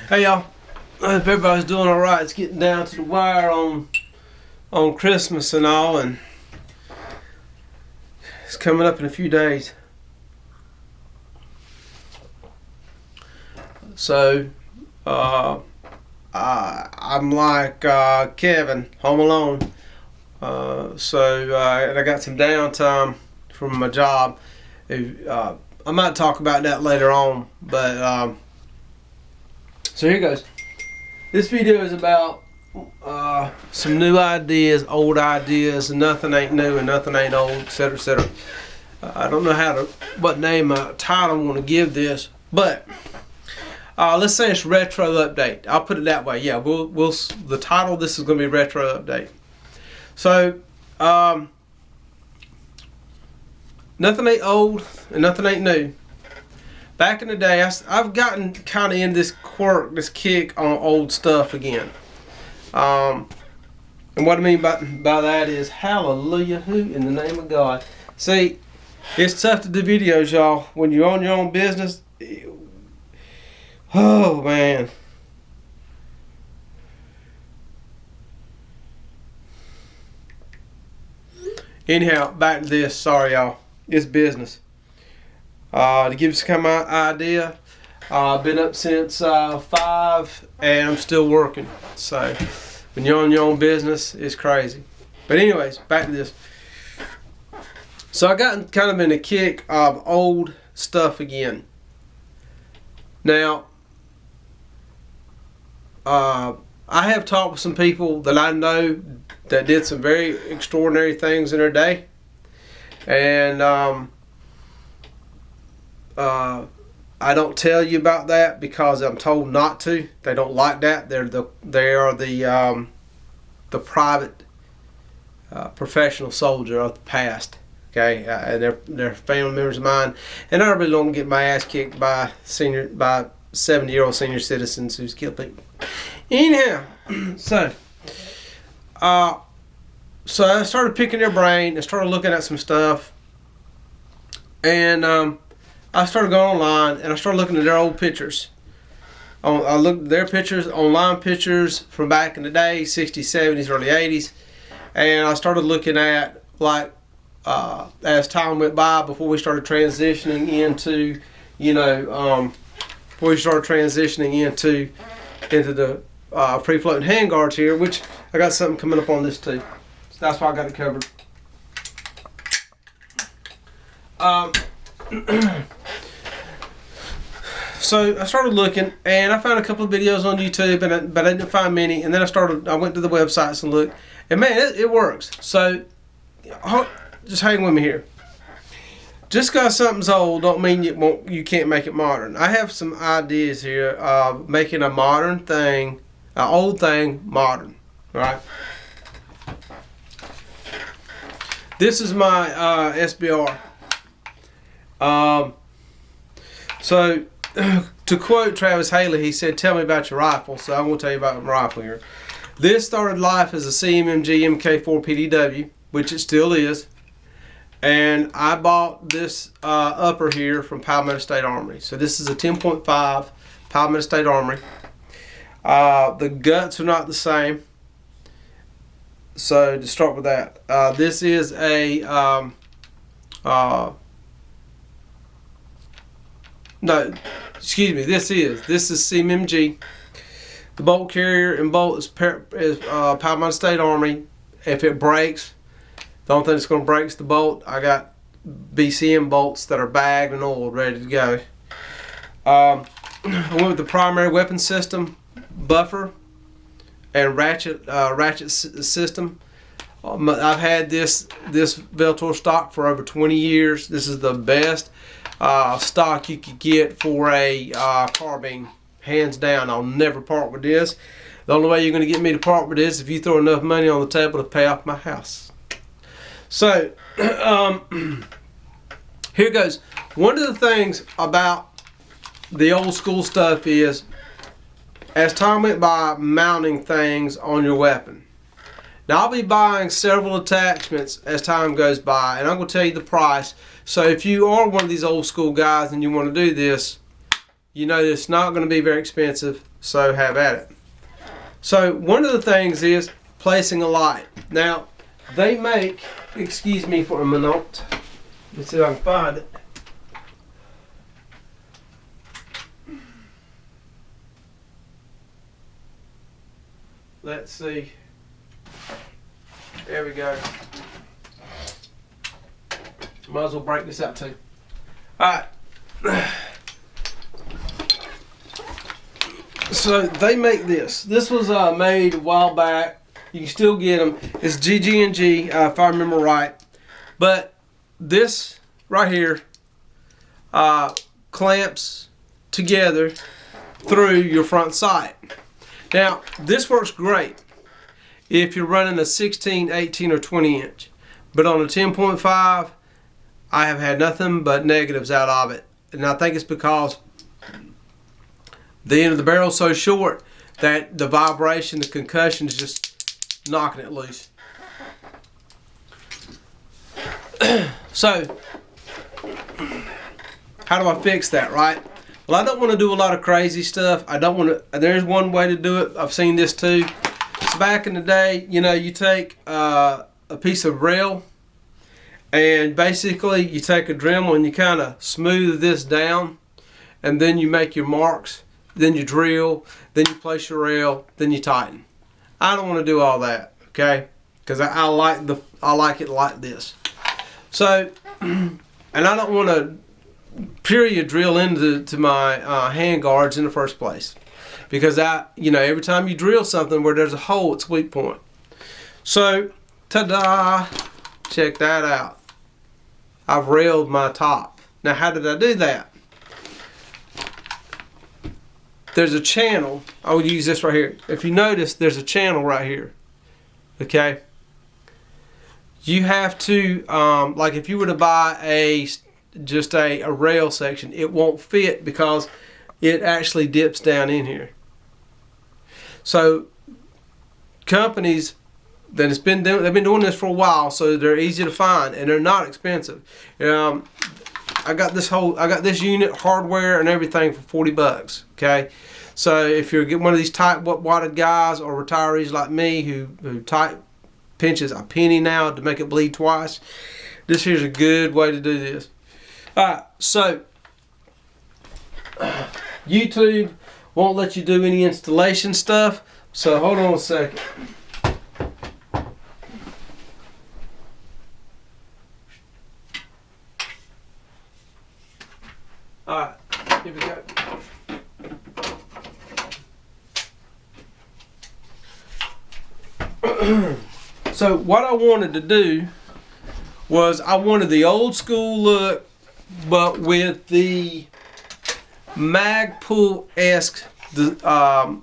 Hey y'all, I hope everybody's doing alright. It's getting down to the wire on Christmas and all, and it's coming up in a few days. So, I'm like Kevin, Home Alone. And I got some downtime from my job. I might talk about that later on, but so here goes. This video is about some new ideas, old ideas, and nothing ain't new and nothing ain't old, etc., etc. I don't know what name, title I want to give this, but let's say it's retro update. I'll put it that way. Yeah, the title of this is going to be retro update. So nothing ain't old and nothing ain't new. Back in the day, I've gotten kind of in this this kick on old stuff again. And what I mean by that is, hallelujah, who in the name of God. See, it's tough to do videos, y'all, when you're on your own business. Oh, man. Anyhow, back to this. Sorry, y'all. It's business. To give you some kind of idea, I've been up since 5 and I'm still working. So when you're on your own business, it's crazy. But anyways, back to this. So I got kind of in a kick of old stuff again. Now, I have talked with some people that I know that did some very extraordinary things in their day. And I don't tell you about that because I'm told not to. They don't like that. They are the private professional soldier of the past. Okay, and they're family members of mine, and I really don't get my ass kicked by 70-year-old senior citizens who's killed people. Anyhow, so I started picking their brain and started looking at some stuff, and I started going online and I started looking at their old pictures. I looked at their pictures, online pictures from back in the day, 60s, 70s, early 80s, and I started looking at, like, as time went by, before we started transitioning into, into the free floating handguards here, which I got something coming up on this too. So that's why I got it covered. So I started looking, and I found a couple of videos on YouTube, but I didn't find many. And then I went to the websites and looked, and man, it works. So just hang with me here. Just because something's old don't mean you can't make it modern. I have some ideas here of making a modern thing, an old thing, modern. All right. This is my SBR. So to quote Travis Haley, he said, "Tell me about your rifle." So I'm going to tell you about my rifle here. This started life as a CMMG MK4 PDW, which it still is. And I bought this upper here from Palmetto State Armory. So this is a 10.5 Palmetto State Armory. The guts are not the same. So to start with that, this is a this is CMMG. The bolt carrier and bolt is Palmetto State Armory. If it breaks, the only thing that's going to break is the bolt. I got BCM bolts that are bagged and oiled, ready to go. I went with the primary weapon system, buffer, and ratchet system. I've had this Veltor stock for over 20 years. This is the best stock you could get for a carbine, hands down. I'll never part with this. The only way you're going to get me to part with this is if you throw enough money on the table to pay off my house. So here goes. One of the things about the old school stuff is, as time went by, mounting things on your weapon. Now, I'll be buying several attachments as time goes by, and I'm going to tell you the price. So if you are one of these old school guys and you want to do this, you know it's not going to be very expensive. So have at it. So one of the things is placing a light. Now they make, excuse me for a minute, let's see if I can find it. Let's see. There we go. Might as well break this out too. Alright. So they make this. This was made a while back. You can still get them. It's GG&G, if I remember right. But this right here clamps together through your front sight. Now, this works great if you're running a 16, 18, or 20 inch. But on a 10.5, I have had nothing but negatives out of it. And I think it's because the end of the barrel is so short that the vibration, the concussion is just knocking it loose. So, how do I fix that, right? Well, I don't want to do a lot of crazy stuff. I don't want to. There's one way to do it. I've seen this too. So back in the day, you know, you take a piece of rail, and basically you take a Dremel and you kind of smooth this down, and then you make your marks. Then you drill. Then you place your rail. Then you tighten. I don't want to do all that, okay? Because I like it like this. So, and I don't want to period drill into my hand guards in the first place, because every time you drill something where there's a hole, it's a weak point. So, ta-da! Check that out. I've railed my top. Now, how did I do that? There's a channel. I would use this right here. If you notice, there's a channel right here. Okay. You have to, like if you were to buy just a rail section, it won't fit because it actually dips down in here. So companies that they've been doing this for a while, so they're easy to find and they're not expensive. I got this unit, hardware and everything for $40. Okay, so if you're getting one of these tight wadded guys or retirees like me who tight pinches a penny now to make it bleed twice, this here's a good way to do this. Alright, so YouTube won't let you do any installation stuff, so hold on a second. Alright, here we go. So what I wanted to do was I wanted the old school look, but with the Magpul-esque handguard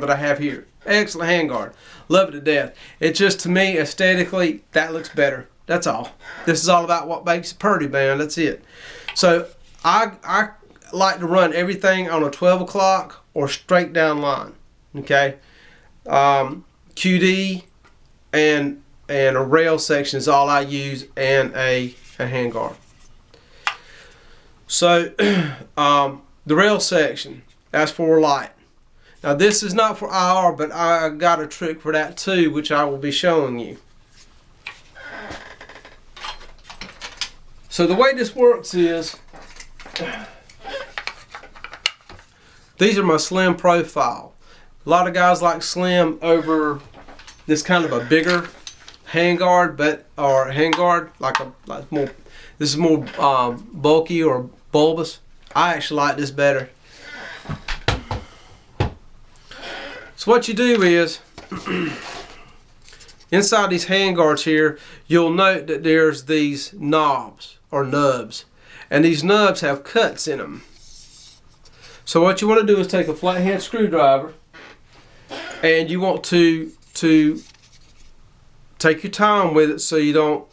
that I have here. Excellent handguard. Love it to death. It just, to me, aesthetically, that looks better. That's all. This is all about what makes it pretty, man. That's it. So I like to run everything on a 12 o'clock or straight down line. Okay. QD and a rail section is all I use, and a handguard. So the rail section, that's for light. Now this is not for IR, but I got a trick for that too, which I will be showing you. So the way this works is, these are my slim profile. A lot of guys like slim over this kind of a bigger handguard, this is more bulky or bulbous. I actually like this better. So what you do is, inside these handguards here, you'll note that there's these knobs or nubs, and these nubs have cuts in them. So what you want to do is take a flathead screwdriver, and you want to take your time with it so you don't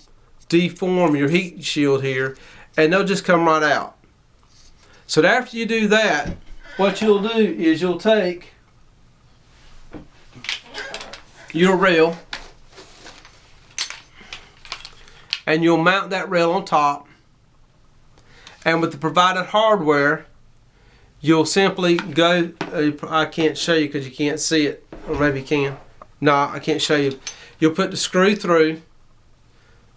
deform your heat shield here, and they'll just come right out. So after you do that, what you'll do is you'll take your rail and you'll mount that rail on top, and with the provided hardware you'll simply go, I can't show you because you can't see it, or maybe you can. No, I can't show you. You'll put the screw through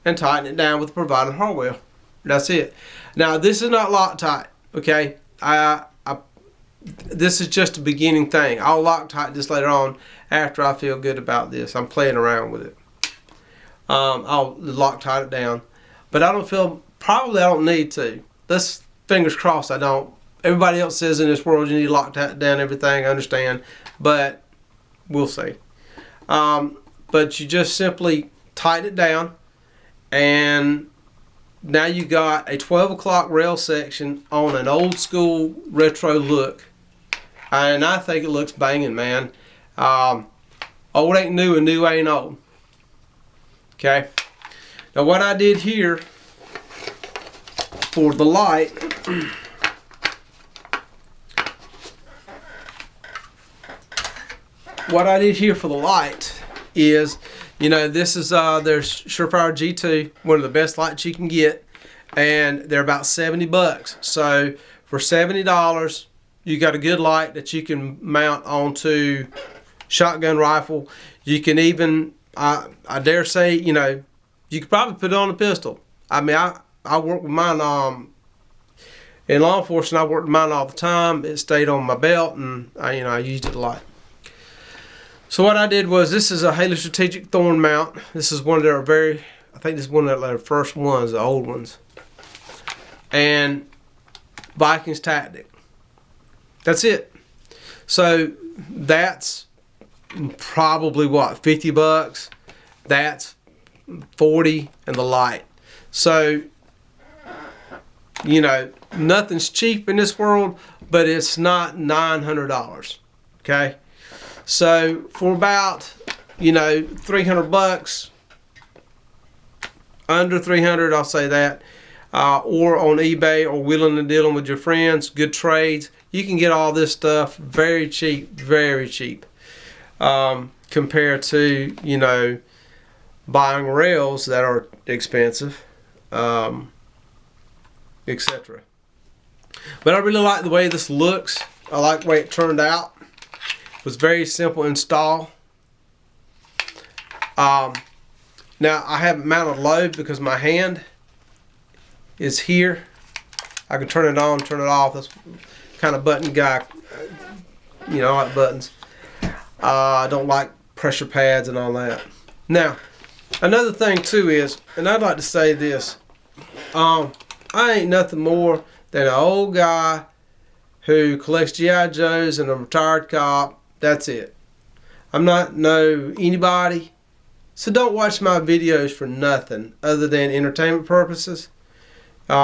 and tighten it down with the provided hardware. That's it. Now this is not Loctite, okay? This is just a beginning thing. I'll Loctite this later on after I feel good about this. I'm playing around with it. I'll Loctite it down, but I don't need to. Let's fingers crossed I don't. Everybody else says in this world you need to Loctite down everything. I understand, but we'll see. But you just simply tighten it down, and now you got a 12 o'clock rail section on an old school retro look, and I think it looks banging, man. Old ain't new and new ain't old. Okay, now what I did here for the light, is, you know, this is there's Surefire G2, one of the best lights you can get, and they're about $70. So for $70, you got a good light that you can mount onto shotgun rifle. You can even, I dare say, you know, you could probably put it on a pistol. I mean, I work with mine in law enforcement. I worked with mine all the time. It stayed on my belt, and I used it a lot. So what I did was, this is a Haley Strategic Thorn mount. This is one of their I think this is one of their first ones, the old ones. And Vikings Tactic. That's it. So that's probably what, $50? That's $40 and the light. So, you know, nothing's cheap in this world, but it's not $900. Okay? So for about, you know, $300, under $300, I'll say that, or on eBay or Wheeling and Dealing with your friends, good trades, you can get all this stuff very cheap, compared to, you know, buying rails that are expensive, etc. But I really like the way this looks. I like the way it turned out. It was very simple install. Now I haven't mounted low because my hand is here. I can turn it on, turn it off. That's kind of button guy. You know, I like buttons. I don't like pressure pads and all that. Now, another thing too is, and I'd like to say this, I ain't nothing more than an old guy who collects G.I. Joes and a retired cop. That's it. I'm not anybody, so don't watch my videos for nothing other than entertainment purposes. You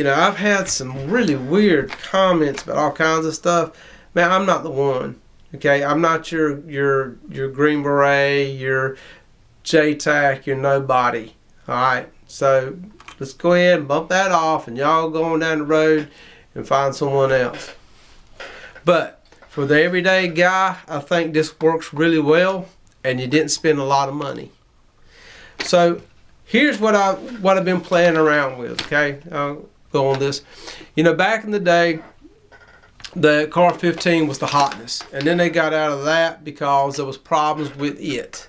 know, I've had some really weird comments about all kinds of stuff. Man, I'm not the one. Okay, I'm not your Green Beret, your JTAC, your nobody. All right, so let's go ahead and bump that off, and y'all go on down the road and find someone else. But for the everyday guy, I think this works really well, and you didn't spend a lot of money. So here's what I've been playing around with. Okay, I'll go on this. You know, back in the day, the Car 15 was the hotness, and then they got out of that because there was problems with it.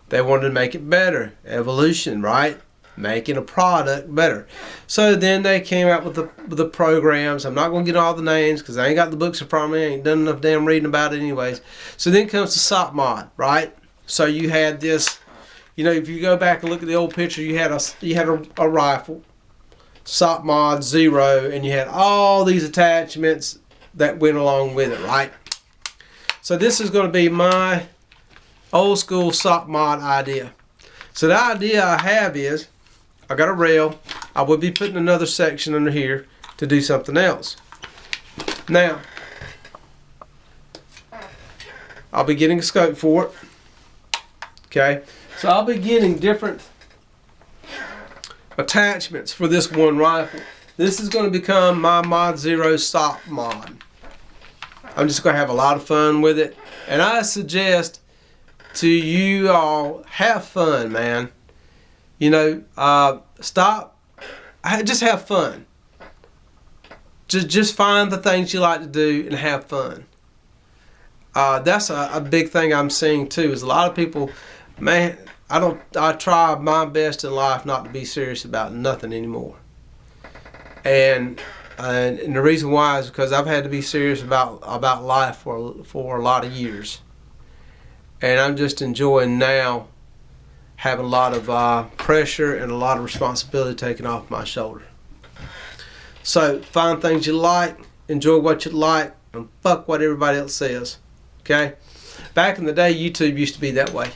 They wanted to make it better. Evolution, right? Making a product better. So then they came out with the programs. I'm not going to get all the names because I ain't got the books in front of me. I ain't done enough damn reading about it anyways. So then comes the SOP mod, right? So you had this, you know, if you go back and look at the old picture, you had a rifle, SOP mod 0, and you had all these attachments that went along with it, right? So this is going to be my old school SOP mod idea. So the idea I have is, I got a rail. I would be putting another section under here to do something else. Now, I'll be getting a scope for it. Okay, so I'll be getting different attachments for this one rifle. This is going to become my Mod 0 SOP mod. I'm just going to have a lot of fun with it. And I suggest to you all, have fun, man. You know, just have fun. just find the things you like to do and have fun. That's a big thing I'm seeing too. Is a lot of people, man, I try my best in life not to be serious about nothing anymore. And the reason why is because I've had to be serious about life for a lot of years, and I'm just enjoying now having a lot of pressure and a lot of responsibility taken off my shoulder. So find things you like, enjoy what you like, and fuck what everybody else says. Okay? Back in the day, YouTube used to be that way.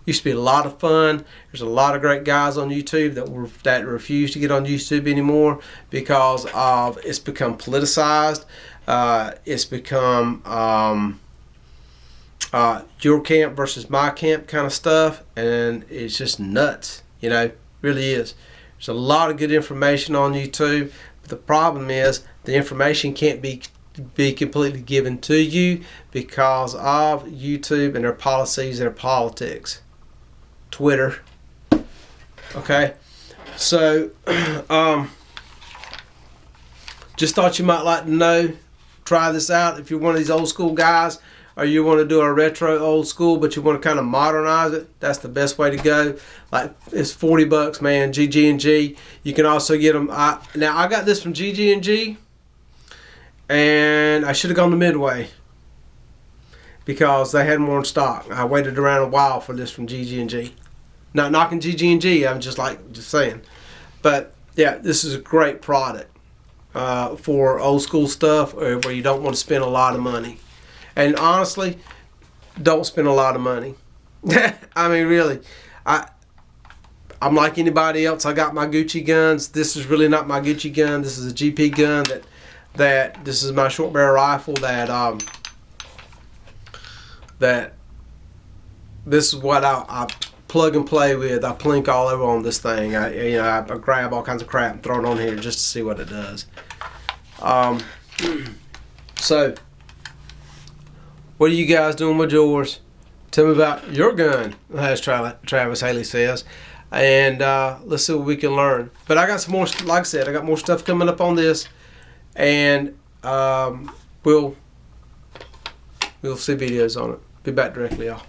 Used to be a lot of fun. There's a lot of great guys on YouTube that refuse to get on YouTube anymore because of it's become politicized. It's become your camp versus my camp kind of stuff, and it's just nuts. You know, really is. There's a lot of good information on YouTube, but the problem is the information can't be completely given to you because of YouTube and their policies and their politics. Twitter. Okay, so just thought you might like to know. Try this out if you're one of these old school guys, or you want to do a retro old school, but you want to kind of modernize it. That's the best way to go. Like, it's $40, man. GG&G. You can also get them. Now I got this from GG&G, and I should have gone to Midway because they had more in stock. I waited around a while for this from GG&G. Not knocking GG&G, I'm just saying. But yeah, this is a great product for old school stuff where you don't want to spend a lot of money. And honestly, don't spend a lot of money. I mean, really, I'm like anybody else. I got my Gucci guns. This is really not my Gucci gun. This is a GP gun that this is my short barrel rifle that this is what I plug and play with. I plink all over on this thing. I grab all kinds of crap and throw it on here just to see what it does. So, what are you guys doing with yours? Tell me about your gun, as Travis Haley says, and let's see what we can learn. But I got some more, like I said, I got more stuff coming up on this, and we'll see videos on it. Be back directly, y'all.